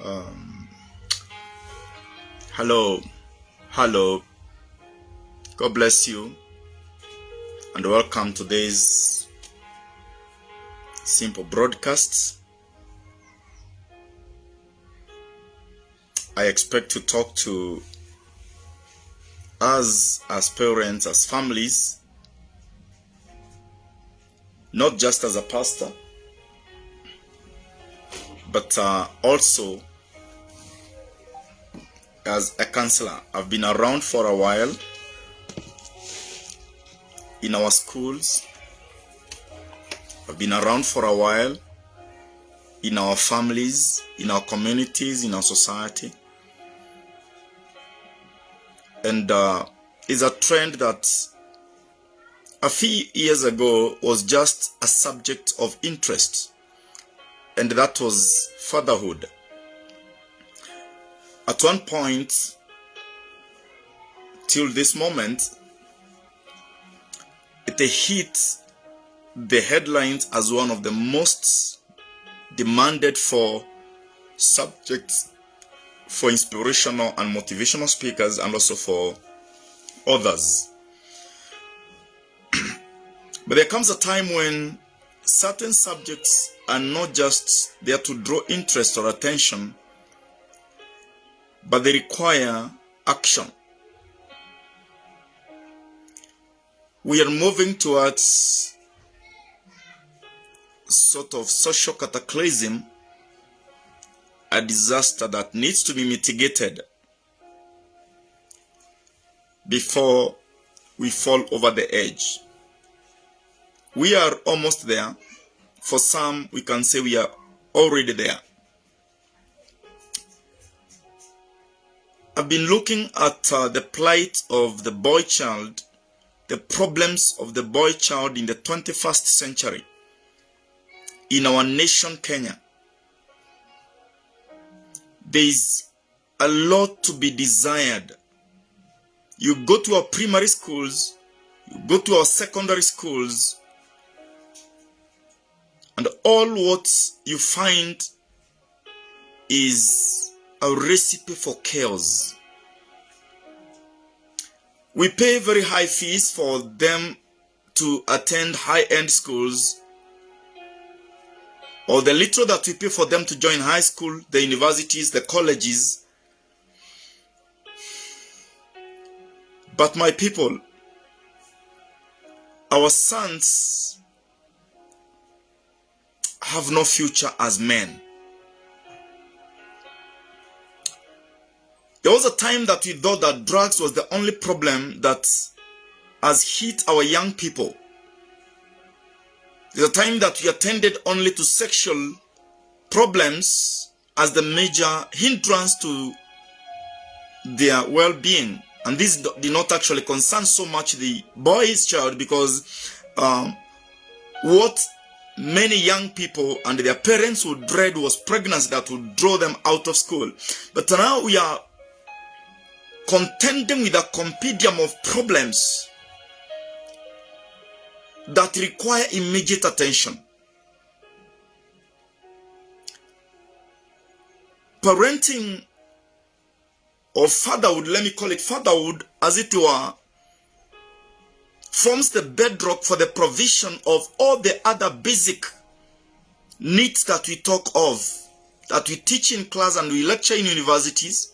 Um, hello, hello. God bless you, and welcome to today's simple broadcast. I expect to talk to us as parents, as families, not just as a pastor, but also as a counselor. I've been around for a while in our schools. I've been around for a while in our families, in our communities, in our society. And it's a trend that a few years ago was just a subject of interest, and that was fatherhood. At one point, till this moment, it hit the headlines as one of the most demanded for subjects for inspirational and motivational speakers, and also for others. But there comes a time when certain subjects are not just there to draw interest or attention, but they require action. We are moving towards sort of social cataclysm, a disaster that needs to be mitigated before we fall over the edge. We are almost there. For some, we can say we are already there. I've been looking at the plight of the boy child, the problems of the boy child in the 21st century in our nation, Kenya. There is a lot to be desired. You go to our primary schools, you go to our secondary schools, and all what you find is a recipe for chaos. We pay very high fees for them to attend high-end schools, or the little that we pay for them to join high school, the universities, the colleges. But my people, our sons have no future as men. There was a time that we thought that drugs was the only problem that has hit our young people. There's a time that we attended only to sexual problems as the major hindrance to their well-being. And this did not actually concern so much the boy's child, because what many young people and their parents would dread was pregnancy that would draw them out of school. But now we are contending with a compendium of problems that require immediate attention. Parenting or fatherhood, let me call it fatherhood as it were, forms the bedrock for the provision of all the other basic needs that we talk of, that we teach in class and we lecture in universities.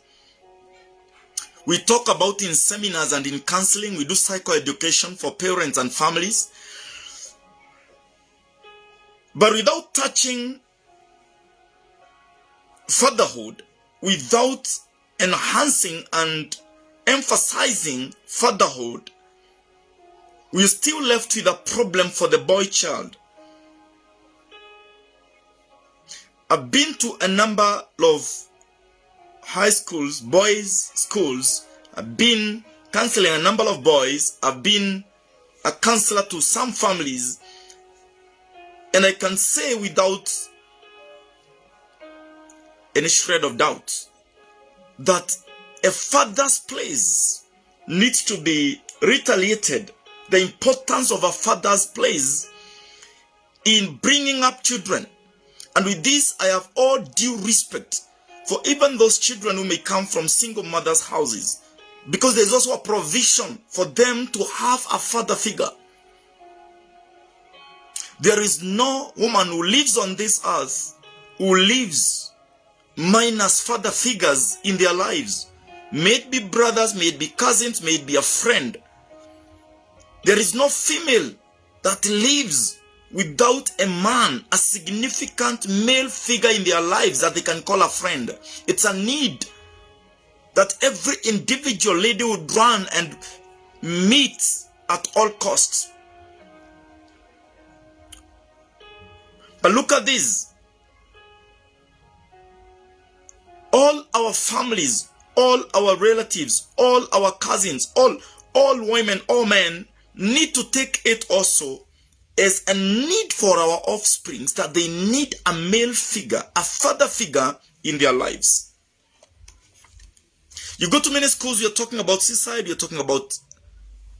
We talk about in seminars and in counseling. We do psychoeducation for parents and families. But without touching fatherhood, without enhancing and emphasizing fatherhood, we're still left with a problem for the boy child. I've been to a number of high schools, boys' schools. I've been counseling a number of boys. I've been a counselor to some families. And I can say without any shred of doubt that a father's place needs to be retaliated. The importance of a father's place in bringing up children. And with this, I have all due respect for even those children who may come from single mothers' houses, because there's also a provision for them to have a father figure. There is no woman who lives on this earth who lives minus father figures in their lives. May it be brothers, may it be cousins, may it be a friend. There is no female that lives without a man, a significant male figure in their lives that they can call a friend. It's a need that every individual lady would run and meet at all costs. But look at this. All our families, all our relatives, all our cousins, all women, all men need to take it also as a need for our offspring, that they need a male figure, a father figure in their lives. You go to many schools, you're talking about suicide, you're talking about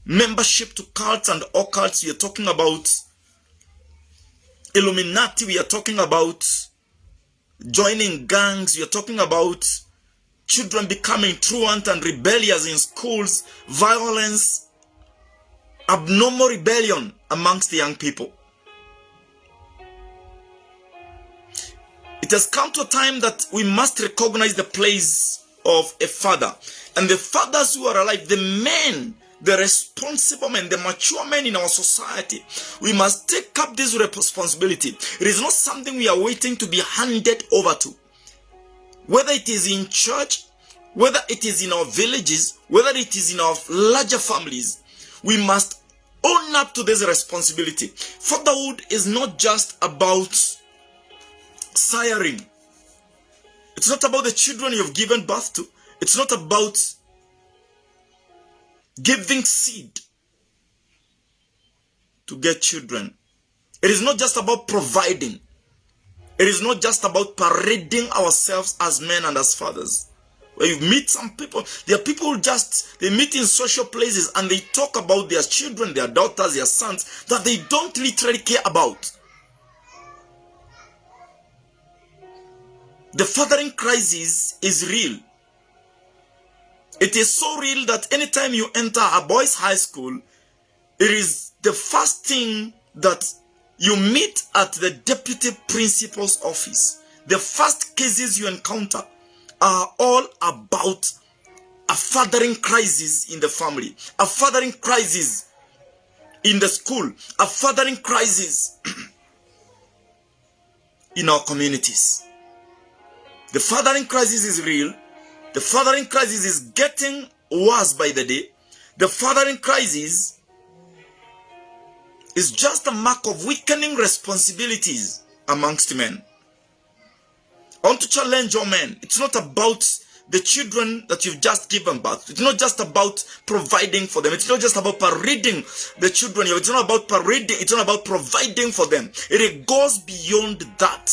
membership to cults and occults, you're talking about Illuminati, we are talking about joining gangs, you're talking about children becoming truant and rebellious in schools, violence, abnormal rebellion amongst the young people. It has come to a time that we must recognize the place of a father. And the fathers who are alive, the men, the responsible men, the mature men in our society, we must take up this responsibility. It is not something we are waiting to be handed over to. Whether it is in church, whether it is in our villages, whether it is in our larger families, we must own up to this responsibility. Fatherhood is not just about siring. It's not about the children you've given birth to. It's not about giving seed to get children. It is not just about providing. It is not just about parading ourselves as men and as fathers. When you meet some people, there are people who they meet in social places and they talk about their children, their daughters, their sons, that they don't literally care about. The fathering crisis is real. It is so real that anytime you enter a boys' high school, it is the first thing that you meet at the deputy principal's office. The first cases you encounter are all about a fathering crisis in the family, a fathering crisis in the school, a fathering crisis in our communities. The fathering crisis is real. The fathering crisis is getting worse by the day. The fathering crisis is just a mark of weakening responsibilities amongst men. I want to challenge your men. It's not about the children that you've just given birth. It's not just about providing for them. It's not just about parading the children. It's not about parading. It's not about providing for them. It goes beyond that.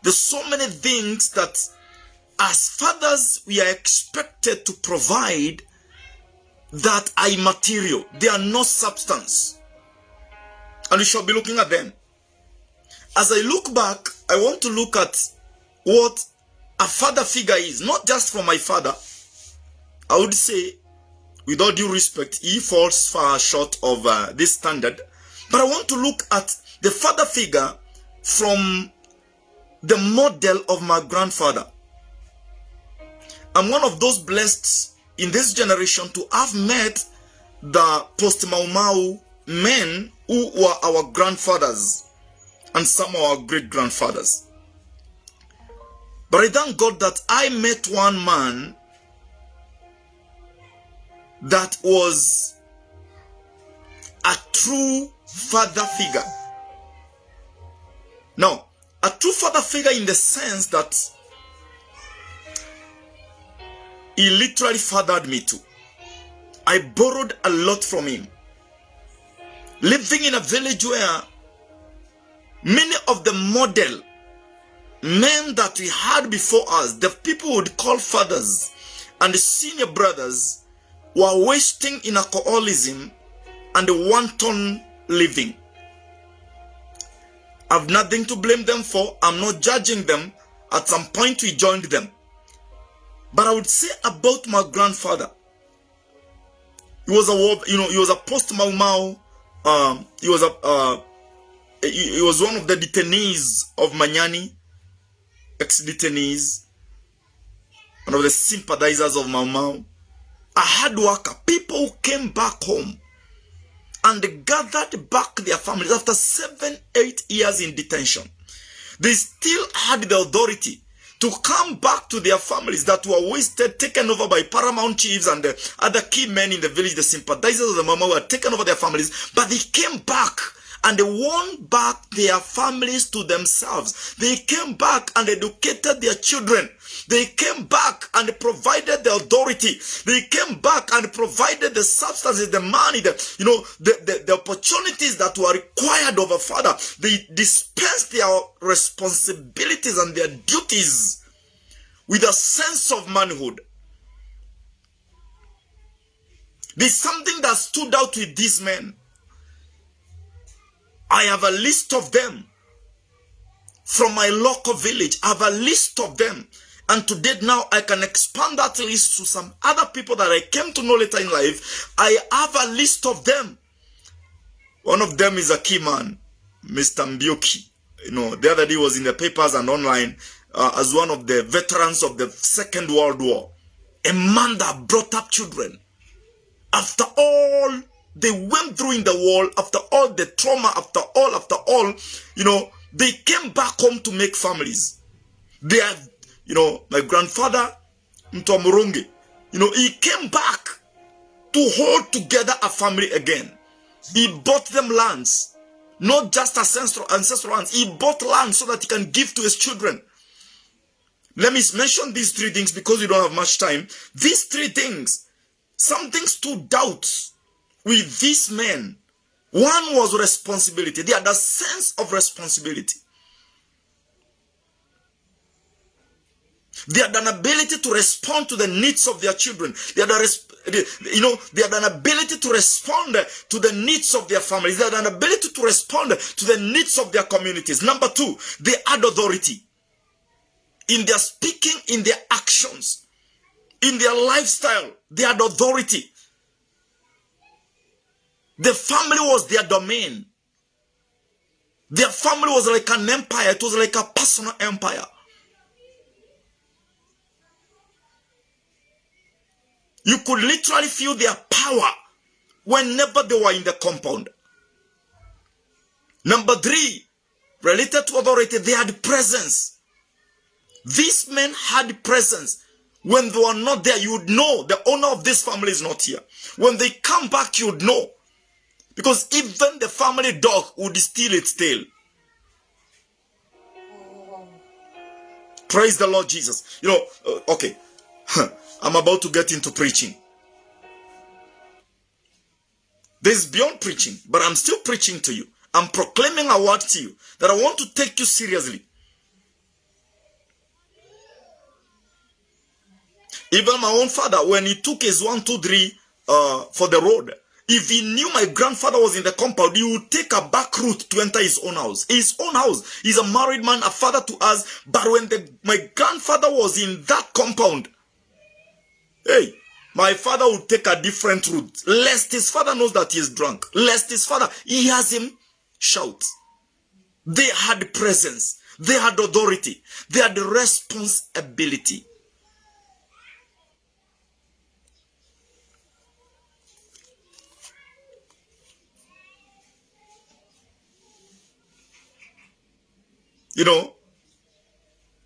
There's so many things that as fathers we are expected to provide that are immaterial. They are no substance. And we shall be looking at them. As I look back, I want to look at what a father figure is. Not just from my father. I would say, with all due respect, he falls far short of this standard. But I want to look at the father figure from the model of my grandfather. I'm one of those blessed in this generation to have met the post-Mau men who were our grandfathers and some of our great-grandfathers. But I thank God that I met one man that was a true father figure. Now, a true father figure in the sense that he literally fathered me too. I borrowed a lot from him. Living in a village where many of the model men that we had before us, the people would call fathers and the senior brothers, were wasting in alcoholism and wanton living. I've nothing to blame them for. I'm not judging them. At some point we joined them. But I would say about my grandfather, he was a post Mau Mau. He was one of the detainees of Manyani, ex-detainees, one of the sympathizers of Mau Mau. A hard worker, people who came back home and they gathered back their families after 7-8 years in detention. They still had the authority to come back to their families that were wasted, taken over by paramount chiefs and the other key men in the village. The sympathizers of the Mama were taken over their families, but they came back and they won back their families to themselves. They came back and educated their children. They came back and provided the authority. They came back and provided the substances, the money, the opportunities that were required of a father. They dispensed their responsibilities and their duties with a sense of manhood. There's something that stood out with these men. I have a list of them from my local village. I have a list of them. And today now I can expand that list to some other people that I came to know later in life. I have a list of them. One of them is a key man, Mr. Mbioki. The other day was in the papers and online as one of the veterans of the Second World War. A man that brought up children. After all they went through in the war, after all the trauma, after all, they came back home to make families. They have, my grandfather, Mtomuronge, he came back to hold together a family again. He bought them lands, not just ancestral lands. He bought land so that he can give to his children. Let me mention these three things because we don't have much time. These three things, something stood out with these men. One was responsibility. They had a sense of responsibility. They had an ability to respond to the needs of their children. They had an ability to respond to the needs of their families. They had an ability to respond to the needs of their communities. Number two, they had authority. In their speaking, in their actions, in their lifestyle, they had authority. The family was their domain. Their family was like an empire. It was like a personal empire. You could literally feel their power whenever they were in the compound. Number three, related to authority, they had presence. These men had presence. When they were not there, you would know the owner of this family is not here. When they come back, you would know. Because even the family dog would steal its tail. Praise the Lord Jesus. Okay. I'm about to get into preaching. This is beyond preaching, but I'm still preaching to you. I'm proclaiming a word to you that I want to take you seriously. Even my own father, when he took his 1, 2, 3 for the road, if he knew my grandfather was in the compound, he would take a back route to enter his own house. His own house. He's a married man, a father to us. But when my grandfather was in that compound, hey, my father would take a different route. Lest his father knows that he is drunk. Lest his father, he hears him shout. They had presence. They had authority. They had responsibility.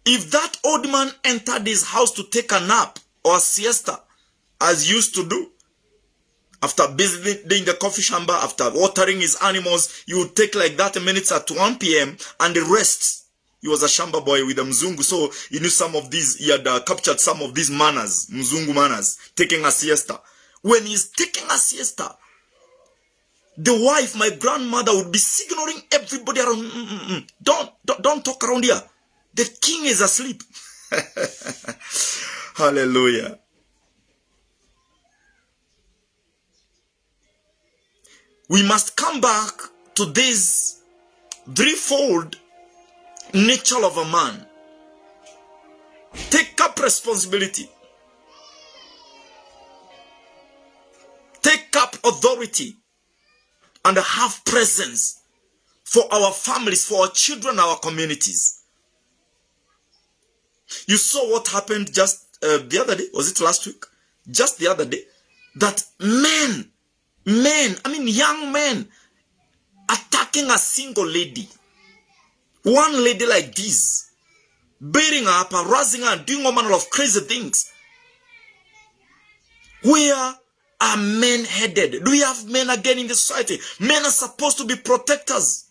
If that old man entered his house to take a nap or a siesta, as he used to do, after visiting the coffee chamber, after watering his animals, he would take like 30 minutes at 1 p.m. and the rest. He was a shamba boy with a Mzungu, so he knew some of these, he had captured some of these manners, Mzungu manners, taking a siesta. When he's taking a siesta, the wife, my grandmother, would be signaling everybody around. Don't talk around here. The king is asleep. Hallelujah. We must come back to this threefold nature of a man. Take up responsibility. Take up authority and have presence for our families, for our children, our communities. You saw what happened just the other day. Was it last week? Just the other day. That young men attacking a single lady. One lady like this. Beating her up, harassing her, and doing all manner of crazy things. Where are men headed? Do we have men again in the society? Men are supposed to be protectors.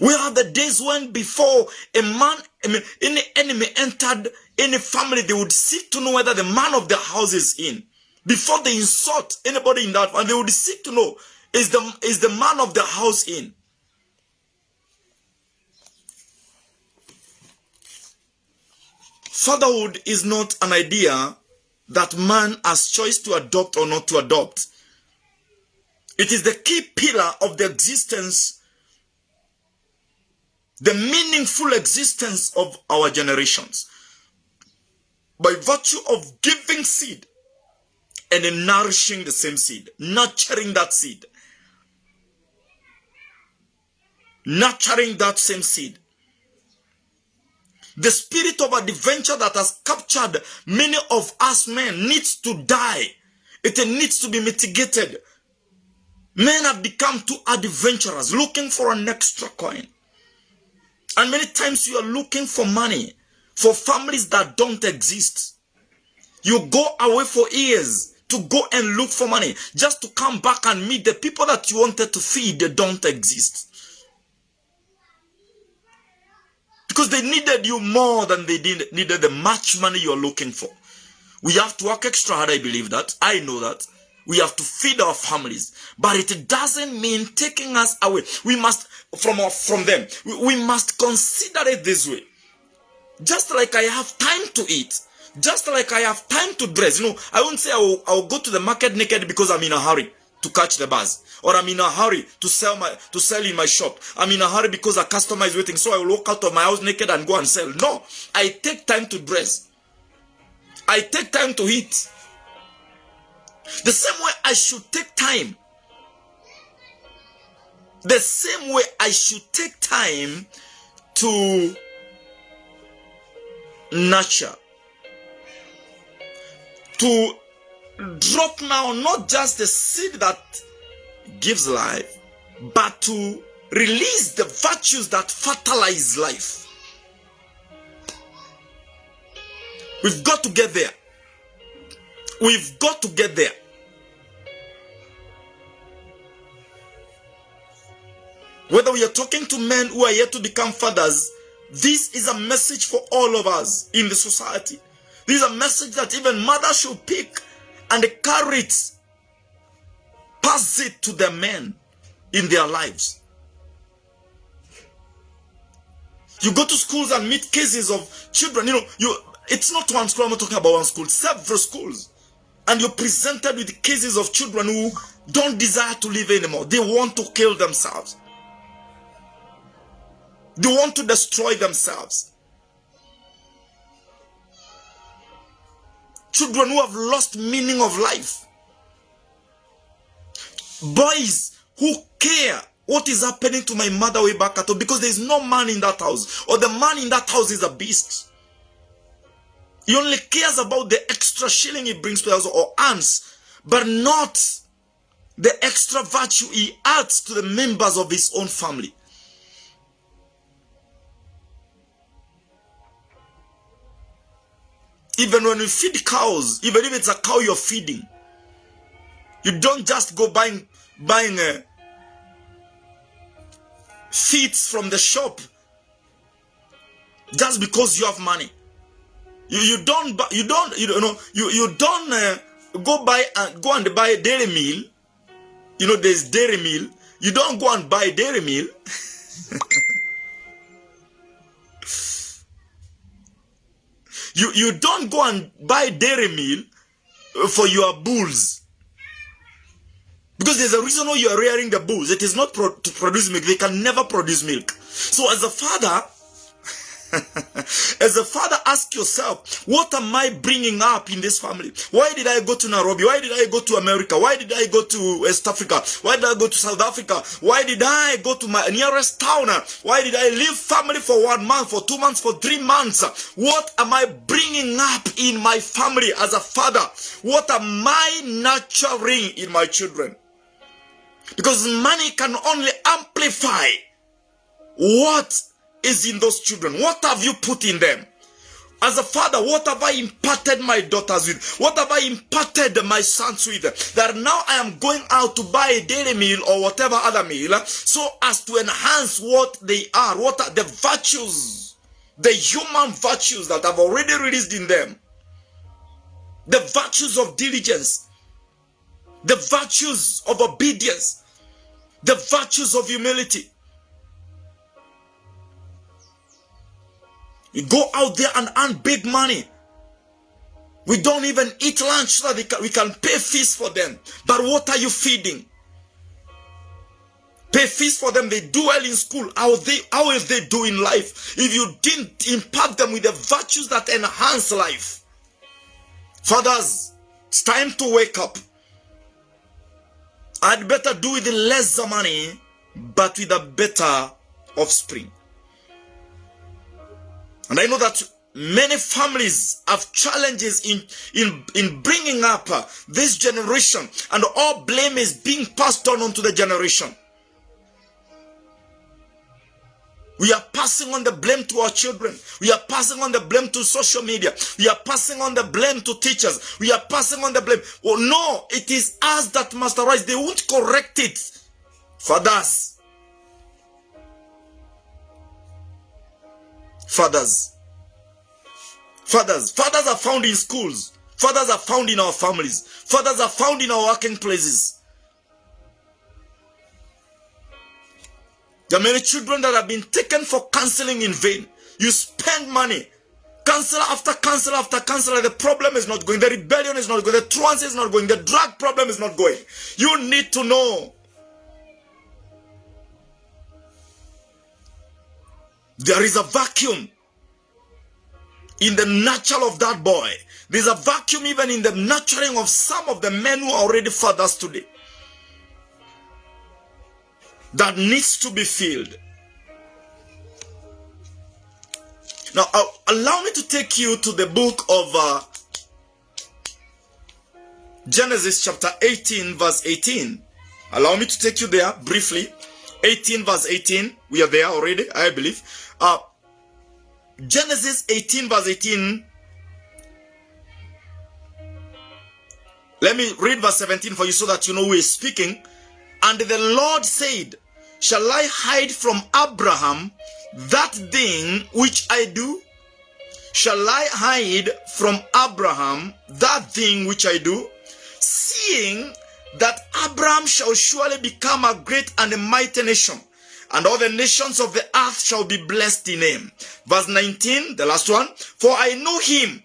We have the days when before any enemy entered any family, they would seek to know whether the man of the house is in. Before they insult anybody in that, and they would seek to know, is the man of the house in? Fatherhood is not an idea that man has choice to adopt or not to adopt. It is the key pillar of the existence, the meaningful existence of our generations. By virtue of giving seed and nourishing the same seed, nurturing that seed. Nurturing that same seed. The spirit of adventure that has captured many of us men needs to die. It needs to be mitigated. Men have become too adventurous, looking for an extra coin. And many times you are looking for money for families that don't exist. You go away for years to go and look for money just to come back and meet the people that you wanted to feed. They don't exist. Because they needed you more than they needed the much money you're looking for. We have to work extra hard, I believe that. I know that. We have to feed our families. But it doesn't mean taking us away. We must, from them, we must consider it this way. Just like I have time to eat. Just like I have time to dress. I won't say I'll go to the market naked because I'm in a hurry to catch the bus. Or I'm in a hurry to sell in my shop. I'm in a hurry because a customer is waiting, so I will walk out of my house naked and go and sell. No, I take time to dress. I take time to eat. The same way I should take time. The same way I should take time to nurture. To drop now not just the seed that gives life, but to release the virtues that fertilize life. We've got to get there. We've got to get there. Whether we are talking to men who are yet to become fathers, this is a message for all of us in the society. This is a message that even mothers should pick and carry it, pass it to the men in their lives. You go to schools and meet cases of children, it's not one school, I'm not talking about one school, several schools. And you're presented with cases of children who don't desire to live anymore. They want to kill themselves. They want to destroy themselves. Children who have lost meaning of life. Boys who care what is happening to my mother way back at home because there is no man in that house, or the man in that house is a beast. He only cares about the extra shilling he brings to the house or earns, but not the extra virtue he adds to the members of his own family. Even when you feed cows, even if it's a cow you're feeding, you don't just go buying feeds from the shop just because you have money. You don't go and buy a dairy meal. There's dairy meal. You don't go and buy dairy meal. You don't go and buy dairy meal for your bulls. Because there's a reason why you are rearing the bulls. It is not to produce milk. They can never produce milk. So as a father, ask yourself, what am I bringing up in this family? Why did I go to Nairobi? Why did I go to America? Why did I go to West Africa? Why did I go to South Africa? Why did I go to my nearest town? Why did I leave family for 1 month, for 2 months, for 3 months? What am I bringing up in my family as a father? What am I nurturing in my children? Because money can only amplify what is in those children. What have you put in them? As a father, what have I imparted my daughters with? What have I imparted my sons with? That now I am going out to buy a daily meal or whatever other meal, so as to enhance what they are. What are the virtues, the human virtues that have already released in them? The virtues of diligence, the virtues of obedience, the virtues of humility. We go out there and earn big money. We don't even eat lunch so that we can pay fees for them. But what are you feeding? Pay fees for them. They do well in school. How will they do in life if you didn't impart them with the virtues that enhance life? Fathers, it's time to wake up. I'd better do with lesser money, but with a better offspring. And I know that many families have challenges in bringing up this generation, and all blame is being passed on onto the generation. We are passing on the blame to our children. We are passing on the blame to social media. We are passing on the blame to teachers. We are passing on the blame. Oh no, it is us that must arise. They won't correct it. Fathers. Fathers are found in schools. Fathers are found in our families. Fathers are found in our working places. There are many children that have been taken for counseling in vain. You spend money. Counselor after counselor after counselor. The problem is not going. The rebellion is not going. The truancy is not going. The drug problem is not going. You need to know. There is a vacuum in the nurture of that boy. There's a vacuum even in the nurturing of some of the men who are already fathers today. That needs to be filled. Now, allow me to take you to the book of Genesis chapter 18 verse 18. Allow me to take you there briefly. 18 verse 18. We are there already, I believe. Genesis 18 verse 18. Let me read verse 17 for you so that you know who is speaking. And the Lord said, shall I hide from Abraham that thing which I do? Shall I hide from Abraham that thing which I do? Seeing that Abraham shall surely become a great and a mighty nation, and all the nations of the earth shall be blessed in him. Verse 19, the last one. For I know him.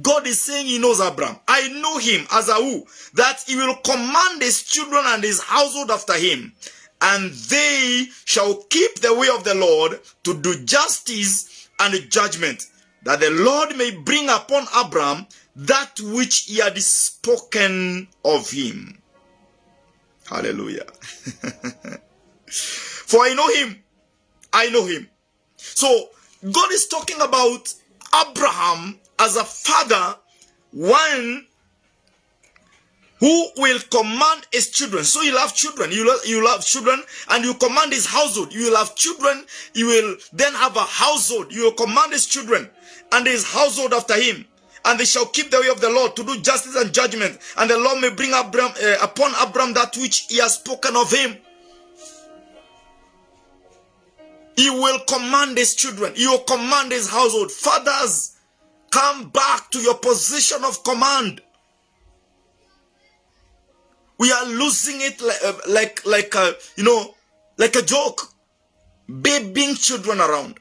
God is saying he knows Abraham. I know him as a who? That he will command his children and his household after him. And they shall keep the way of the Lord to do justice and judgment, that the Lord may bring upon Abraham that which he had spoken of him. Hallelujah. For I know him. I know him. So God is talking about Abraham as a father, one who will command his children. So you'll have children. You'll have children, and you command his household. You will have children. You will then have a household. You will command his children and his household after him. And they shall keep the way of the Lord to do justice and judgment. And the Lord may bring upon Abraham that which he has spoken of him. He will command his children. He will command his household. Fathers, come back to your position of command. We are losing it like a joke. Babying children around.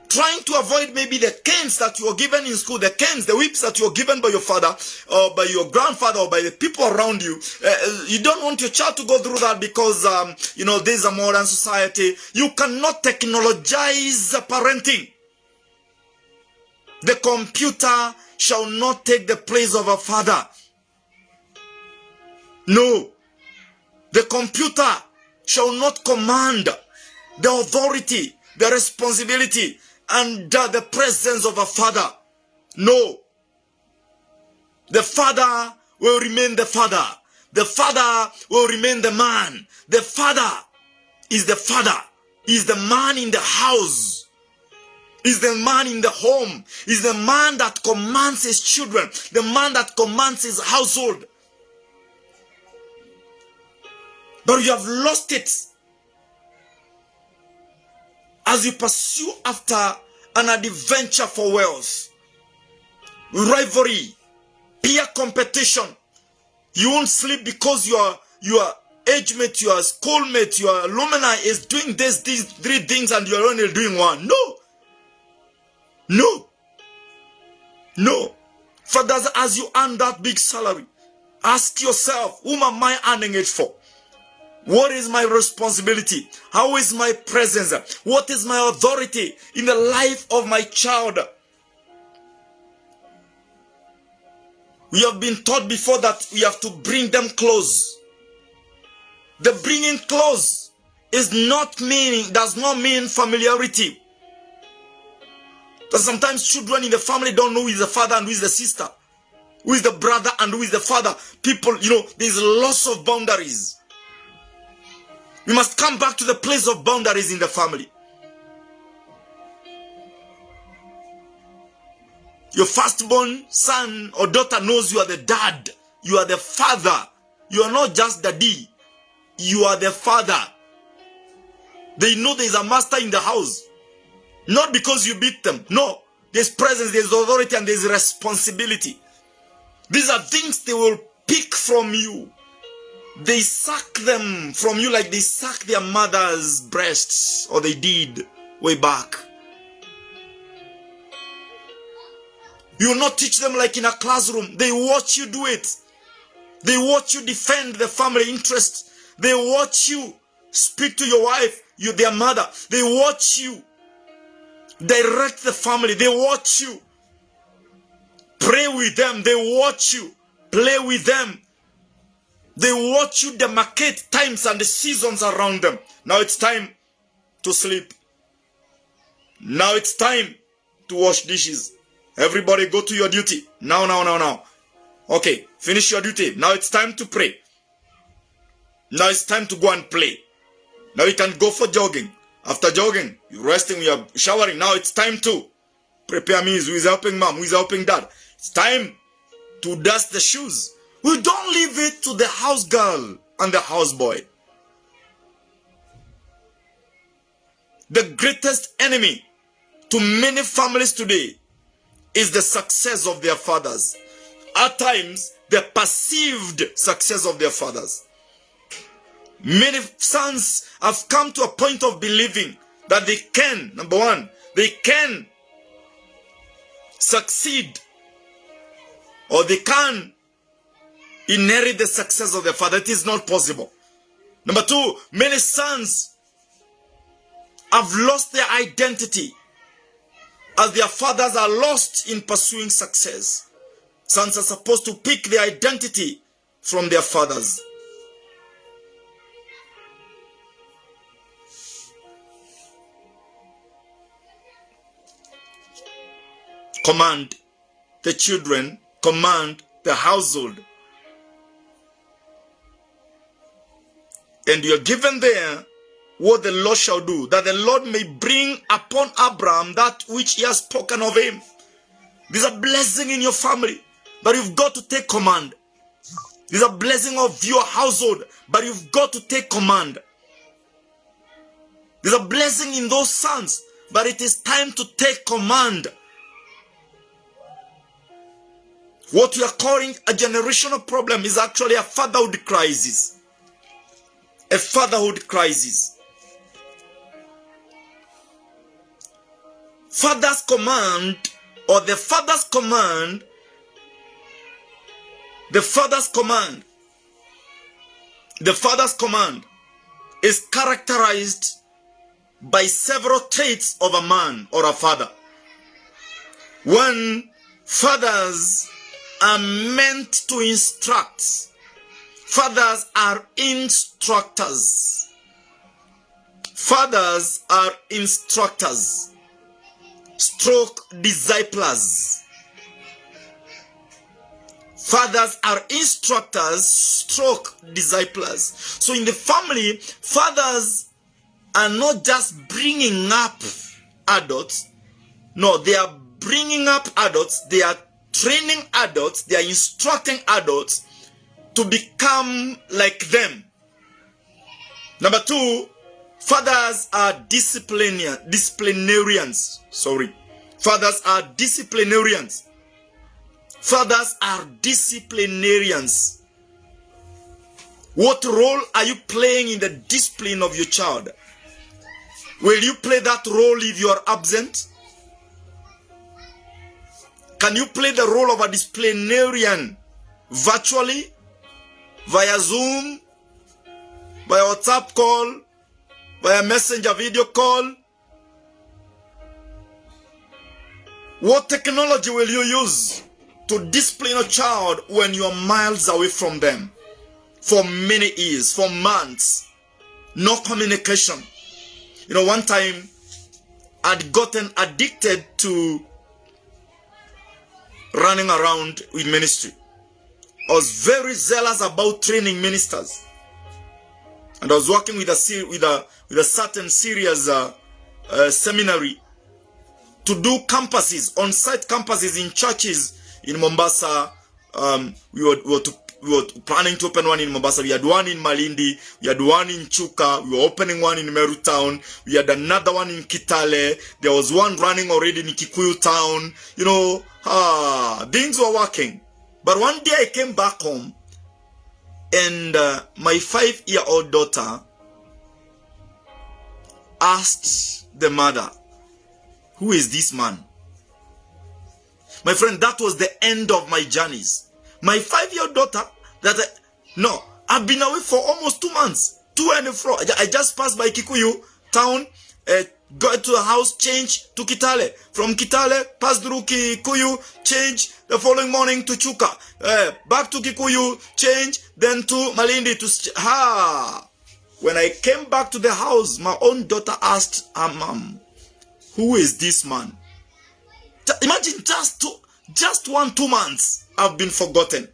trying to avoid maybe the canes that you were given in school, the canes, the whips that you were given by your father or by your grandfather or by the people around you. You don't want your child to go through that because, there's a modern society. You cannot technologize parenting. The computer shall not take the place of a father. No. The computer shall not command the authority, the responsibility, and the presence of a father. No. The father will remain the father. The father will remain the man. The father is the father. Is the man in the house. Is the man in the home. Is the man that commands his children. The man that commands his household. But you have lost it as you pursue after an adventure for wealth, rivalry, peer competition. You won't sleep because your age mate, your schoolmate, your alumni is doing these 3 things and you're only doing 1. No. No. No. Fathers, as you earn that big salary, ask yourself, whom am I earning it for? What is my responsibility? How is my presence? What is my authority in the life of my child? We have been taught before that we have to bring them close. The bringing close does not mean familiarity. But sometimes children in the family don't know who is the father and who is the sister, who is the brother and who is the father. People, there's loss of boundaries. We must come back to the place of boundaries in the family. Your firstborn son or daughter knows you are the dad. You are the father. You are not just daddy. You are the father. They know there is a master in the house. Not because you beat them. No. There's presence, there's authority, and there's responsibility. These are things they will pick from you. They suck them from you like they suck their mother's breasts, or they did way back. You will not teach them like in a classroom. They watch you do it. They watch you defend the family interest. They watch you speak to your wife, their mother. They watch you direct the family. They watch you pray with them. They watch you play with them. They watch you demarcate times and the seasons around them. Now it's time to sleep. Now it's time to wash dishes. Everybody go to your duty. Now. Okay, finish your duty. Now it's time to pray. Now it's time to go and play. Now you can go for jogging. After jogging, you're resting, you're showering. Now it's time to prepare meals. Who is helping mom? Who is helping dad? It's time to dust the shoes. We don't leave it to the house girl and the house boy. The greatest enemy to many families today is the success of their fathers. At times, the perceived success of their fathers. Many sons have come to a point of believing that they can, number one, they can succeed or they can inherit the success of their father. It is not possible. Number two, many sons have lost their identity as their fathers are lost in pursuing success. Sons are supposed to pick their identity from their fathers. Command the children, command the household. And you are given there what the Lord shall do, that the Lord may bring upon Abraham that which he has spoken of him. There's a blessing in your family, but you've got to take command. There's a blessing of your household, but you've got to take command. There's a blessing in those sons, but it is time to take command. What we are calling a generational problem is actually a fatherhood crisis. A fatherhood crisis. father's command or the father's command is characterized by several traits of a man or a father. When fathers are meant to instruct, fathers are instructors. Fathers are instructors, stroke disciples. Fathers are instructors, stroke disciples. So in the family, fathers are not just bringing up adults. No, they are bringing up adults. They are training adults. They are instructing adults to become like them. Number two, fathers are disciplinarians. Fathers are disciplinarians. Fathers are disciplinarians. What role are you playing in the discipline of your child? Will you play that role if you are absent? Can you play the role of a disciplinarian virtually, via Zoom, via WhatsApp call, via messenger video call? What technology will you use to discipline a child when you are miles away from them for many years, for months? No communication. You know, one time I'd gotten addicted to running around with ministry. I was very zealous about training ministers, and I was working with a certain serious seminary to do campuses, on-site campuses in churches in Mombasa. We were planning to open one in Mombasa. We had one in Malindi. We had one in Chuka. We were opening one in Meru town. We had another one in Kitale. There was one running already in Kikuyu town. You know, things were working. But one day I came back home, and my 5-year-old daughter asked the mother, "Who is this man?" My friend, that was the end of my journeys. My 5-year-old daughter, I've been away for almost 2 months, to and fro. I just passed by Kikuyu town, got to a house, change to Kitale. From Kitale, passed through Kikuyu, change the following morning to Chuka. Back to Kikuyu, change, then to Malindi. When I came back to the house, my own daughter asked her mom, "Who is this man?" Imagine just 2 months I've been forgotten.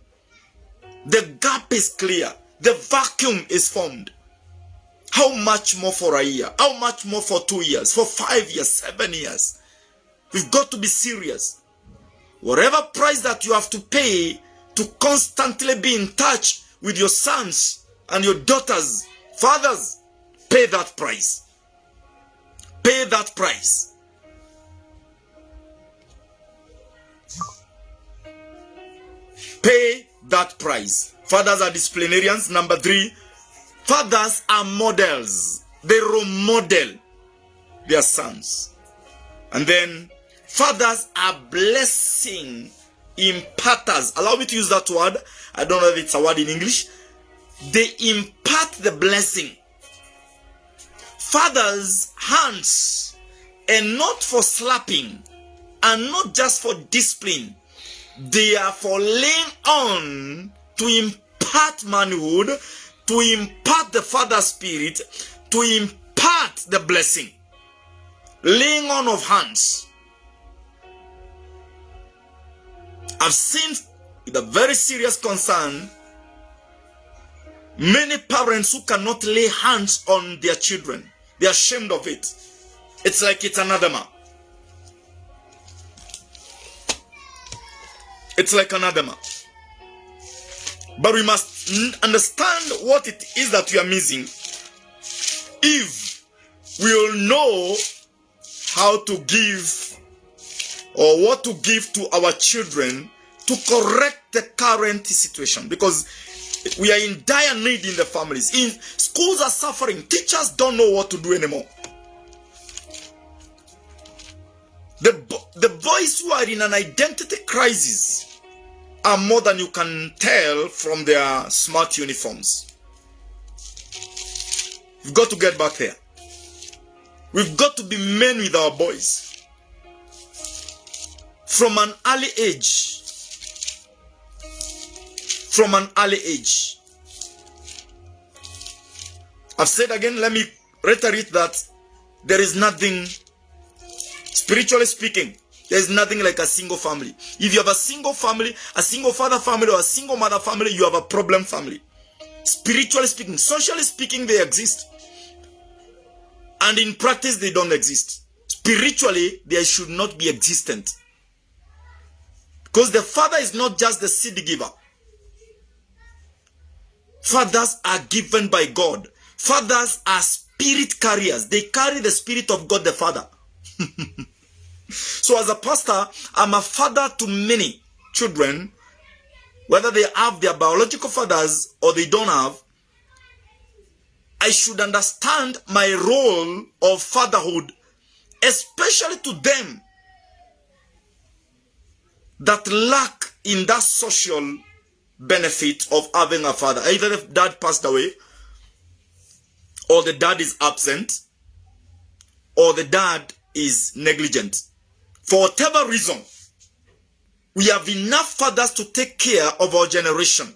The gap is clear. The vacuum is formed. How much more for a year? How much more for 2 years? For 5 years, 7 years? We've got to be serious. Whatever price that you have to pay to constantly be in touch with your sons and your daughters, fathers, pay that price. Pay that price. Pay that price. Fathers are disciplinarians. Number 3, fathers are models. They role model their sons. And then fathers are blessing imparters. Allow me to use that word. I don't know if it's a word in English. They impart the blessing. Fathers' hands, and not for slapping, and not just for discipline. They are for laying on to impart manhood, to impart the father spirit, to impart the blessing. Laying on of hands. I've seen, with a very serious concern, many parents who cannot lay hands on their children. They are ashamed of it. It's like it's anathema. It's like anathema. But we must understand what it is that we are missing. If we will know how to give, or what to give to our children to correct the current situation, because we are in dire need in the families. Schools are suffering. Teachers don't know what to do anymore. The boys who are in an identity crisis are more than you can tell from their smart uniforms. We've got to get back there. We've got to be men with our boys. From an early age. From an early age. I've said again, let me reiterate that there is nothing, spiritually speaking, there is nothing like a single family. If you have a single family, a single father family or a single mother family, you have a problem family. Spiritually speaking, socially speaking, they exist. And in practice, they don't exist. Spiritually, they should not be existent. Because the father is not just the seed giver. Fathers are given by God. Fathers are spirit carriers. They carry the spirit of God the Father. So as a pastor, I'm a father to many children, whether they have their biological fathers or they don't have. I should understand my role of fatherhood, especially to them that lack in that social benefit of having a father. Either the dad passed away, or the dad is absent, or the dad is negligent. For whatever reason, we have enough fathers to take care of our generation.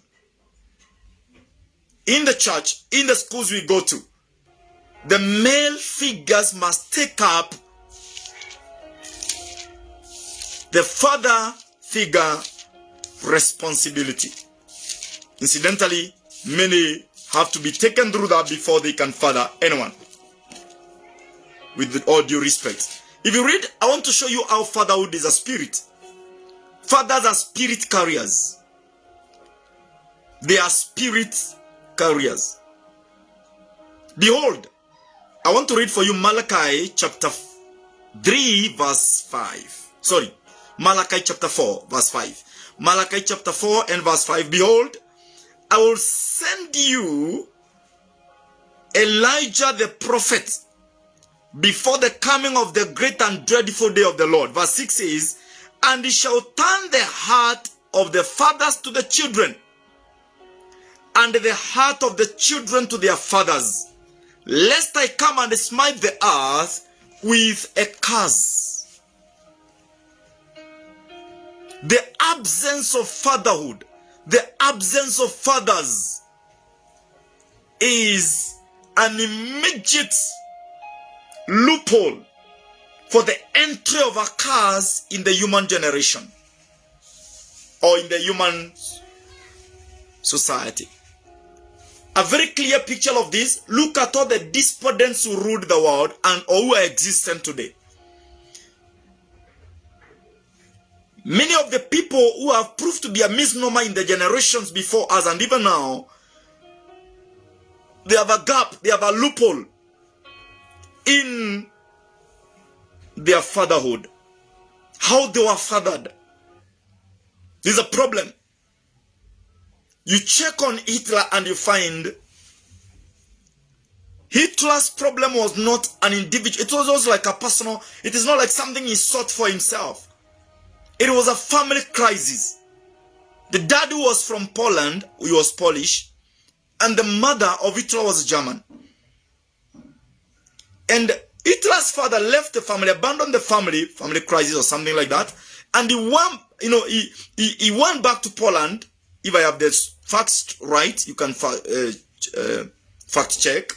In the church, in the schools we go to, the male figures must take up the father figure responsibility. Incidentally, many have to be taken through that before they can father anyone. With all due respect. If you read, I want to show you how fatherhood is a spirit. Fathers are spirit carriers. They are spirit carriers. Behold, I want to read for you Malachi chapter 3 verse 5. Sorry, Malachi chapter 4 verse 5. Malachi chapter 4 and verse 5. Behold, I will send you Elijah the prophet before the coming of the great and dreadful day of the Lord. Verse 6 says, and he shall turn the heart of the fathers to the children, and the heart of the children to their fathers, lest I come and smite the earth with a curse. The absence of fatherhood, the absence of fathers is an immediate loophole for the entry of a curse in the human generation or in the human society. A very clear picture of this. Look at all the despots who ruled the world and who are existent today. Many of the people who have proved to be a misnomer in the generations before us and even now, they have a gap, they have a loophole in their fatherhood. How they were fathered. There's a problem. You check on Hitler and you find Hitler's problem was not an individual. It was also like a personal. It is not like something he sought for himself. It was a family crisis. The dad who was from Poland, he was Polish, and the mother of Hitler was German. And Hitler's father left the family, abandoned the family crisis or something like that, and he went back to Poland. If I have this facts right, you can fact check.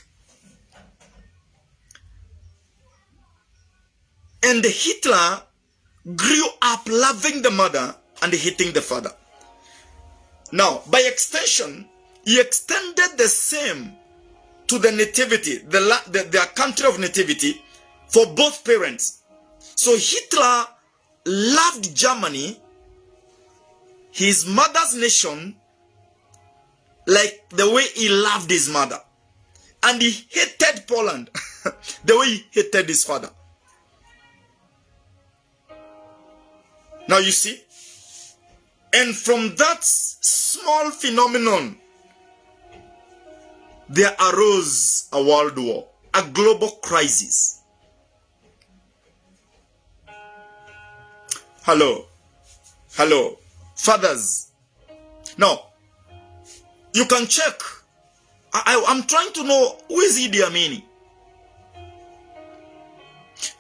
And Hitler grew up loving the mother and hating the father. Now, by extension, he extended the same to the nativity, their country of nativity, for both parents. So Hitler loved Germany, his mother's nation, like the way he loved his mother. And he hated Poland the way he hated his father. Now you see, and from that small phenomenon, there arose a world war, a global crisis. Hello. Hello. Fathers. Now, you can check. I'm trying to know who is Idi Amini.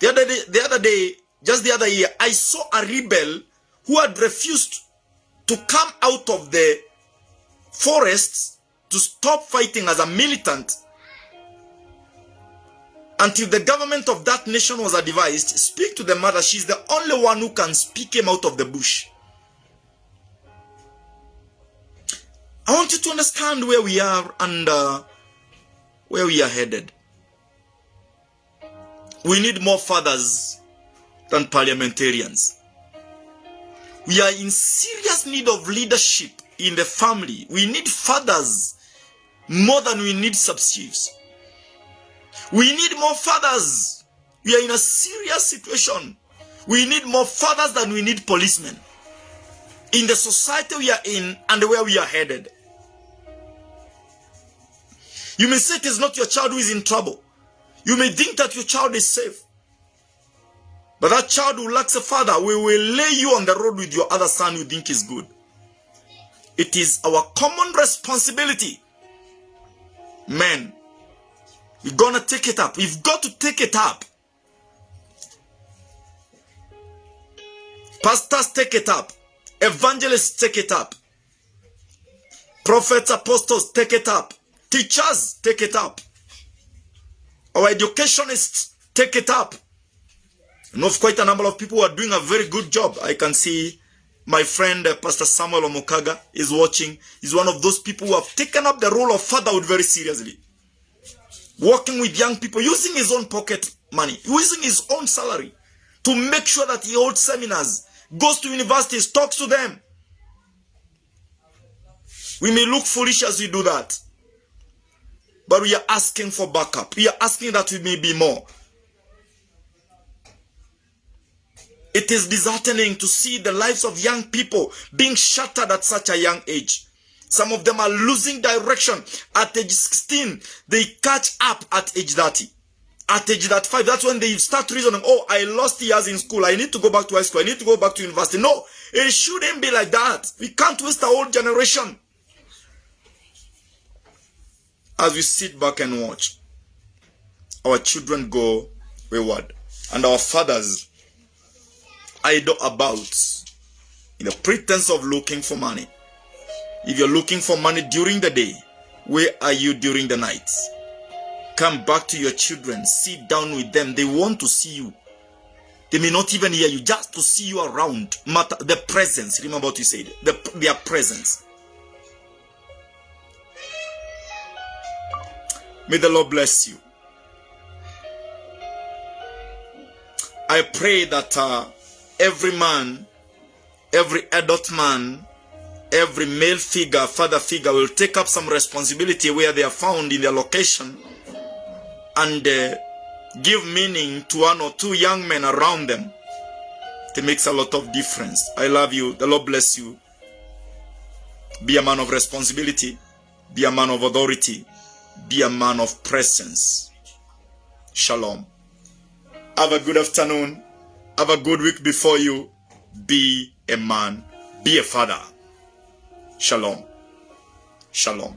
The other day, just the other year, I saw a rebel who had refused to come out of the forests to stop fighting as a militant until the government of that nation was advised, speak to the mother. She's the only one who can speak him out of the bush. I want you to understand where we are and where we are headed. We need more fathers than parliamentarians. We are in serious need of leadership in the family. We need fathers more than we need sub-chiefs. We need more fathers. We are in a serious situation. We need more fathers than we need policemen. In the society we are in and where we are headed. You may say it is not your child who is in trouble. You may think that your child is safe. But that child who lacks a father, we will lay you on the road with your other son you think is good. It is our common responsibility. Men, we're gonna take it up. We've got to take it up. Pastors, take it up. Evangelists, take it up. Prophets, apostles, take it up. Teachers, take it up. Our educationists, take it up. I know of quite a number of people who are doing a very good job. I can see my friend Pastor Samuel Omokaga is watching. He's one of those people who have taken up the role of fatherhood very seriously. Working with young people, using his own pocket money, using his own salary to make sure that he holds seminars, goes to universities, talks to them. We may look foolish as we do that, but we are asking for backup. We are asking that we may be more. It is disheartening to see the lives of young people being shattered at such a young age. Some of them are losing direction. At age 16, they catch up at age 30. At age 35, that's when they start reasoning, oh, I lost years in school. I need to go back to high school. I need to go back to university. No, it shouldn't be like that. We can't waste a whole generation. As we sit back and watch, our children go wayward. And our fathers idle about in the pretense of looking for money. If you're looking for money during the day, where are you during the night? Come back to your children. Sit down with them. They want to see you. They may not even hear you. Just to see you around. Matter the presence. Remember what you said. Their presence. May the Lord bless you. I pray that every man, every adult man, every male figure, father figure will take up some responsibility where they are found in their location and give meaning to one or two young men around them. It makes a lot of difference. I love you. The Lord bless you. Be a man of responsibility. Be a man of authority. Be a man of presence. Shalom. Have a good afternoon. Have a good week before you. Be a man. Be a father. Shalom. Shalom.